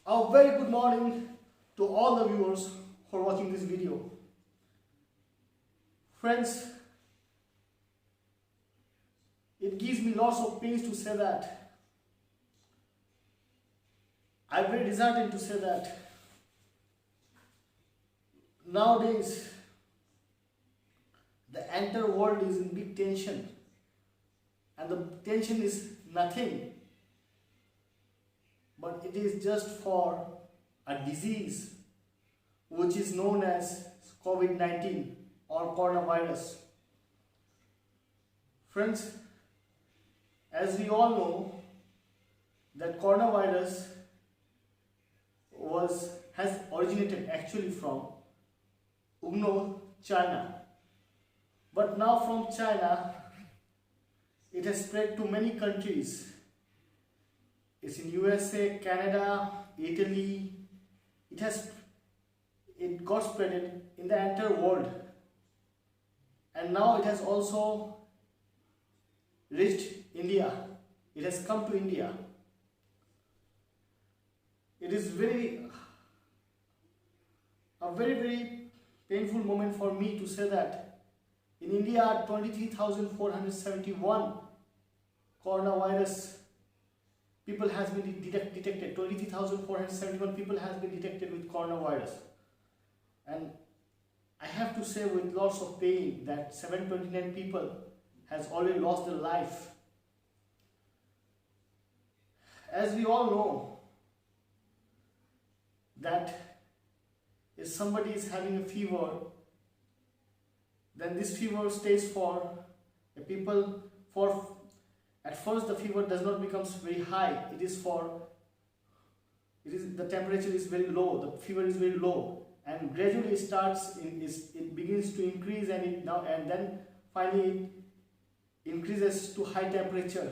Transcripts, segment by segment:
A very good morning to all the viewers who are watching this video. Friends, it gives me lots of pains to say that. I'm very disheartened to say that. Nowadays, the entire world is in big tension, and the tension is nothing but it is just for a disease which is known as COVID-19 or coronavirus. Friends, as we all know, that coronavirus has originated actually from China. But now from China, it has spread to many countries. It's in USA, Canada, Italy. It got spread in the entire world. And now it has also reached India. It has come to India. It is a very painful moment for me to say that in India, 23,471 coronavirus people has been detected. 23,471 people has been detected with coronavirus. And I have to say with lots of pain that 729 people has already lost their life. As we all know, that if somebody is having a fever, then this fever stays for the people for at first the fever does not become very high. The temperature is very low, the fever is very low, and gradually it begins to increase, and then finally it increases to high temperature,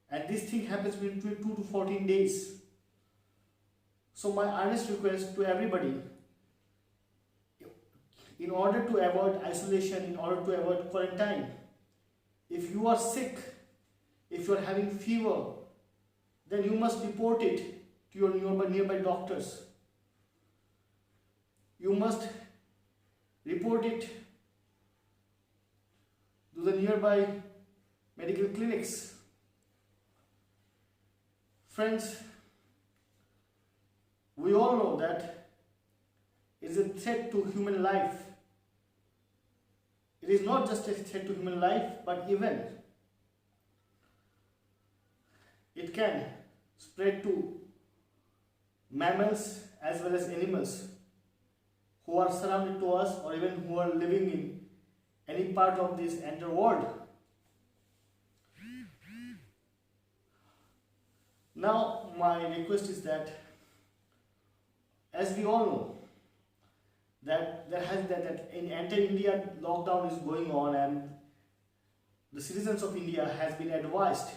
and this thing happens between 2 to 14 days. So my earnest request to everybody, in order to avoid isolation, in order to avoid quarantine, if you are sick, if you are having fever, then you must report it to your nearby doctors. You must report it to the nearby medical clinics. Friends, we all know that it is a threat to human life. It is not just a threat to human life, but even it can spread to mammals as well as animals who are surrounded to us, or even who are living in any part of this entire world. Now my request is that, as we all know, that in entire India lockdown is going on, and the citizens of India has been advised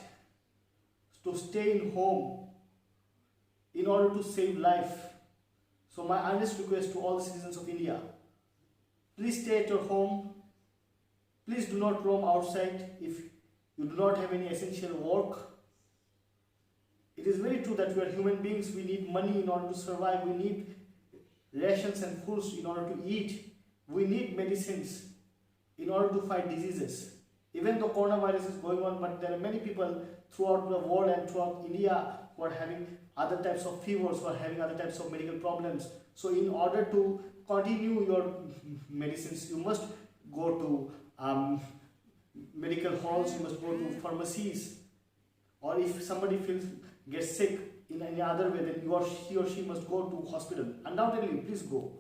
to stay in home in order to save life. So my earnest request to all the citizens of India, please stay at your home. Please do not roam outside if you do not have any essential work. It is very true that we are human beings. We need money in order to survive. We need rations and foods in order to eat. We need medicines in order to fight diseases. Even though coronavirus is going on, but there are many people throughout the world and throughout India who are having other types of fevers, who are having other types of medical problems. So in order to continue your medicines, you must go to medical halls, you must go to pharmacies, or if somebody gets sick in any other way, then he or she must go to hospital. Undoubtedly, please go.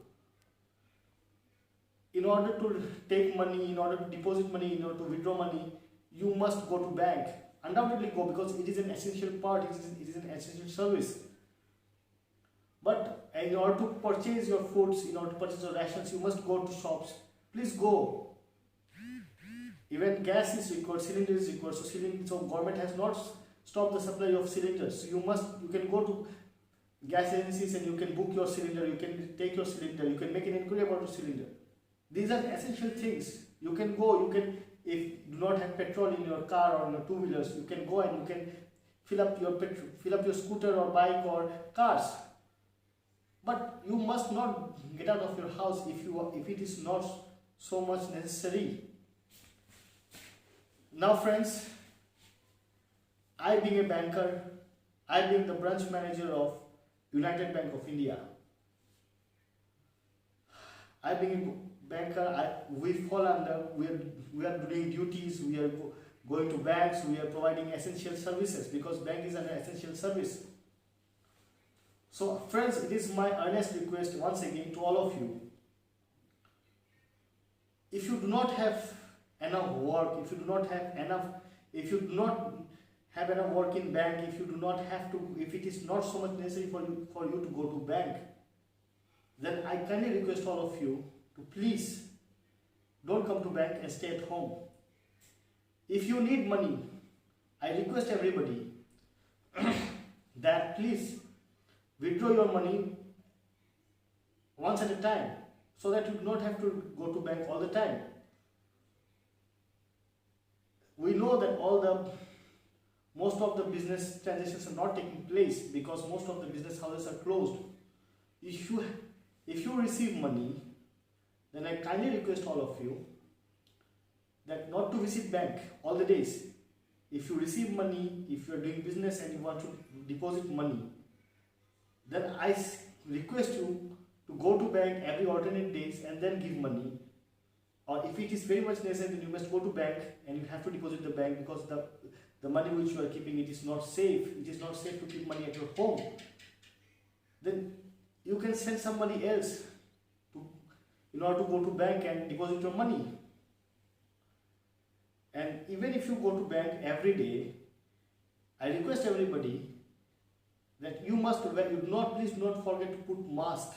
In order to take money, in order to deposit money, in order to withdraw money, you must go to bank. Undoubtedly go, because it is an essential part, it is an essential service. But in order to purchase your foods, in order to purchase your rations, you must go to shops. Please go. Even gas is required, cylinder is required. So government has not stopped the supply of cylinders. So you can go to gas agencies and you can book your cylinder, you can take your cylinder, you can make an inquiry about your cylinder. These are essential things. You can go, if you do not have petrol in your car or in your two-wheelers, you can go and fill up your scooter or bike or cars. But you must not get out of your house if it is not so much necessary. Now friends, I being a banker, I being the branch manager of United Bank of India, I being a banker, we fall under, we are doing duties, we are going to banks, we are providing essential services because bank is an essential service. So friends, it is my earnest request once again to all of you, if you do not have enough work, if you do not have enough work in bank, if it is not so much necessary for you to go to bank, then I kindly request all of you to please don't come to bank and stay at home. If you need money, I request everybody that please withdraw your money once at a time so that you do not have to go to bank all the time. We know that most of the business transactions are not taking place because most of the business houses are closed. If you receive money, then I kindly request all of you that not to visit bank all the days. If you receive money, if you are doing business and you want to deposit money, then I request you to go to bank every alternate days and then give money. Or if it is very much necessary, then you must go to bank and you have to deposit the bank because the money which you are keeping, it is not safe. It is not safe to keep money at your home. Then you can send somebody else in order to go to bank and deposit your money. And even if you go to bank every day, I request everybody that please do not forget to put mask.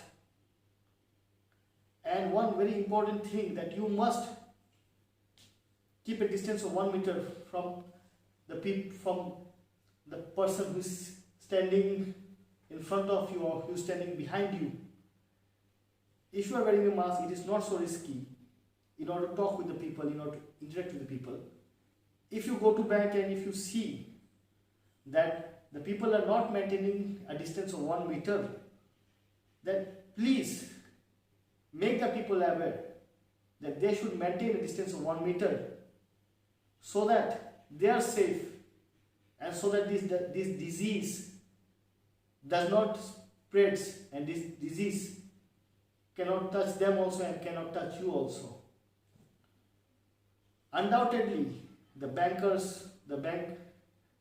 And one very important thing, that you must keep a distance of 1 meter from the person who is standing in front of you or who is standing behind you. If you are wearing a mask, it is not so risky in order to talk with the people, in order to interact with the people. If you go to bank and if you see that the people are not maintaining a distance of 1 meter, then please make the people aware that they should maintain a distance of 1 meter so that they are safe and so that this disease does not spread and this disease cannot touch them also and cannot touch you also. Undoubtedly,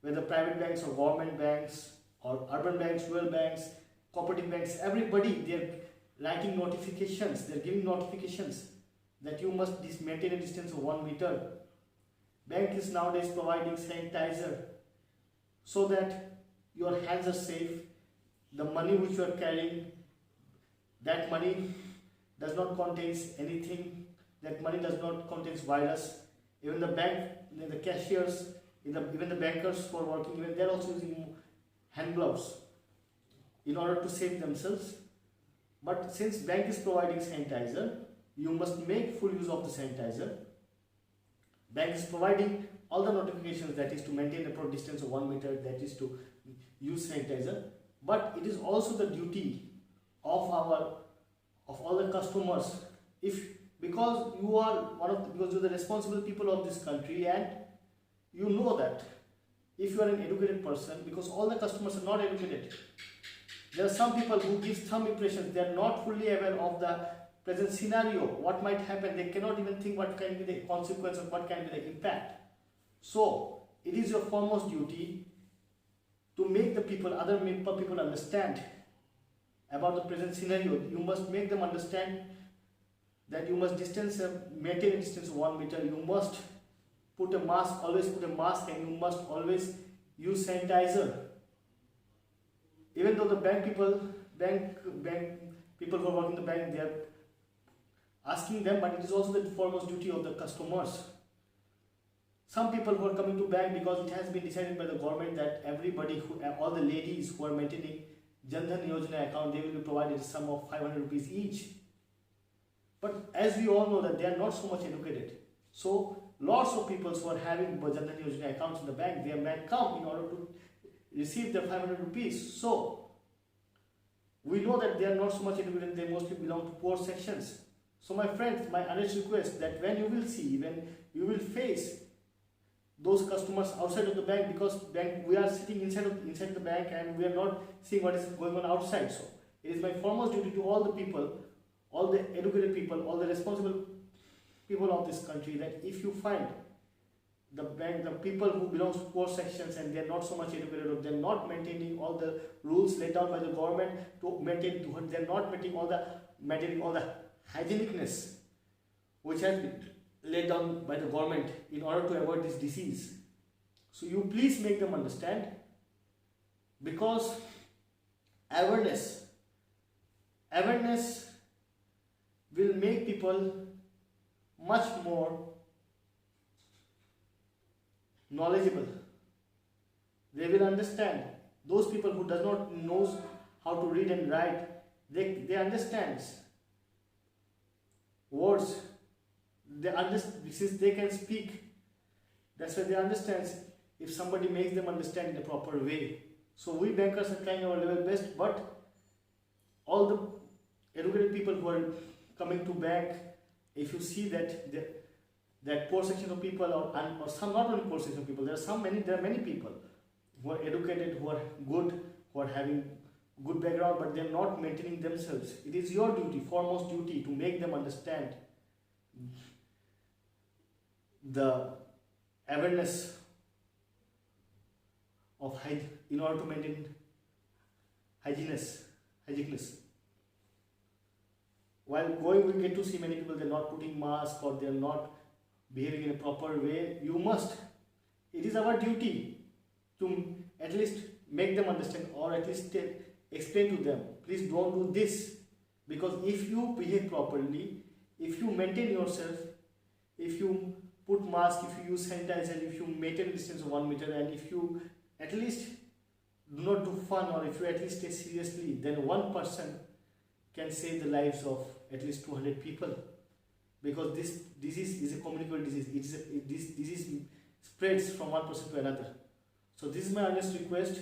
whether private banks or government banks or urban banks, rural banks, cooperative banks, everybody, they are writing notifications, they are giving notifications that you must maintain a distance of 1 meter. Bank is nowadays providing sanitizer so that your hands are safe. The money which you are carrying, that money does not contain anything, that money does not contain virus. Even the bank, the cashiers, even the bankers who are working, even they are also using hand gloves in order to save themselves. But since bank is providing sanitizer, you must make full use of the sanitizer. Bank is providing all the notifications, that is to maintain a proper distance of 1 meter, that is to use sanitizer. But it is also the duty of all the customers, because you are the responsible people of this country, and you know that if you are an educated person, because all the customers are not educated. There are some people who give some impressions, they are not fully aware of the present scenario, what might happen, they cannot even think what can be the consequence or what can be the impact. So, it is your foremost duty to make other people understand about the present scenario. You must make them understand that you must maintain a distance of 1 meter, you must put a mask, and you must always use sanitizer. Even though the bank people who are working in the bank, they are asking them, but it is also the foremost duty of the customers. Some people who are coming to bank, because it has been decided by the government that all the ladies who are maintaining Jan Dhan Yojana account, they will be provided a sum of 500 rupees each. But as we all know that they are not so much educated. So lots of people who are having Jan Dhan Yojana accounts in the bank, they might come in order to receive the 500 rupees. So we know that they are not so much educated, they mostly belong to poor sections. So my friends, my honest request that when you will face those customers outside of the bank, because bank, we are sitting inside the bank and we are not seeing what is going on outside. So it is my foremost duty to all the people, all the educated people, all the responsible people of this country, that if you find the people who belong to poor sections and they are not so much educated, or they are not maintaining all the rules laid down by the government they are not maintaining all the hygienicness which has been laid down by the government in order to avoid this disease. So you please make them understand, because awareness will make people much more knowledgeable. They will understand. Those people who does not knows how to read and write, they understand words. Since they can speak, that's why they understand if somebody makes them understand in a proper way. So we bankers are trying our level best, but all the educated people who are coming to bank, if you see that poor section of people, or some, not only poor section of people, there are many people who are educated, who are good, who are having good background, but they are not maintaining themselves. It is your duty, foremost duty, to make them understand the awareness of in order to maintain hygienist. While going, we get to see many people, they're not putting mask, or they're not behaving in a proper way. It is our duty to at least make them understand, or at least explain to them, please don't do this, because if you behave properly, if you maintain yourself, if you put mask, if you use sanitizer, if you maintain a distance of 1 meter, and if you at least do not do fun, or if you at least take seriously, then one person can save the lives of at least 200 people. Because this disease is a communicable disease. This disease spreads from one person to another. So this is my honest request.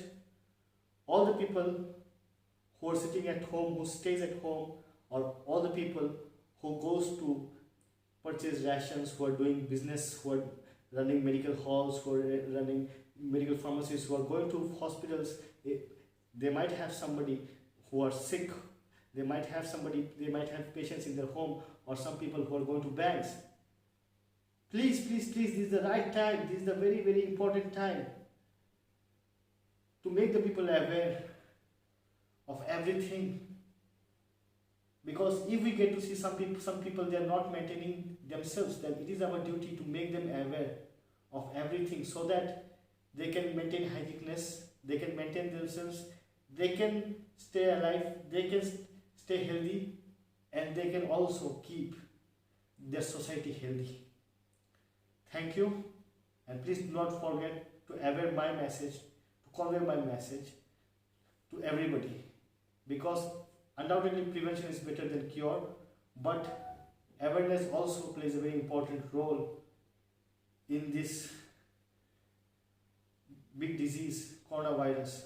All the people who are sitting at home, who stays at home, or all the people who goes to purchase rations, who are doing business, who are running medical halls, who are running medical pharmacies, who are going to hospitals, they might have somebody who are sick, they might have patients in their home, or some people who are going to banks. Please, this is the right time, this is the very, very important time to make the people aware of everything. Because if we get to see some people they are not maintaining themselves, then it is our duty to make them aware of everything, so that they can maintain hygienicness, they can maintain themselves, they can stay alive, they can stay healthy, and they can also keep their society healthy. Thank you, and please do not forget to convey my message to everybody, because undoubtedly prevention is better than cure, but awareness also plays a very important role in this big disease, coronavirus.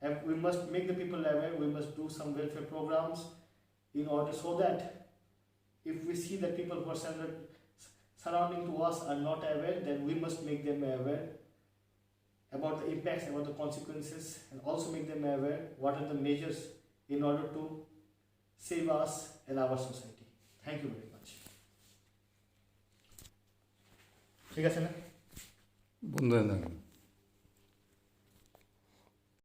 And we must make the people aware, we must do some welfare programs in order, so that if we see that people who are surrounding to us are not aware, then we must make them aware about the impacts, about the consequences, and also make them aware what are the measures in order to save us and our society. Thank you very much. ঠিক আছে না? বন্ধ হয়ে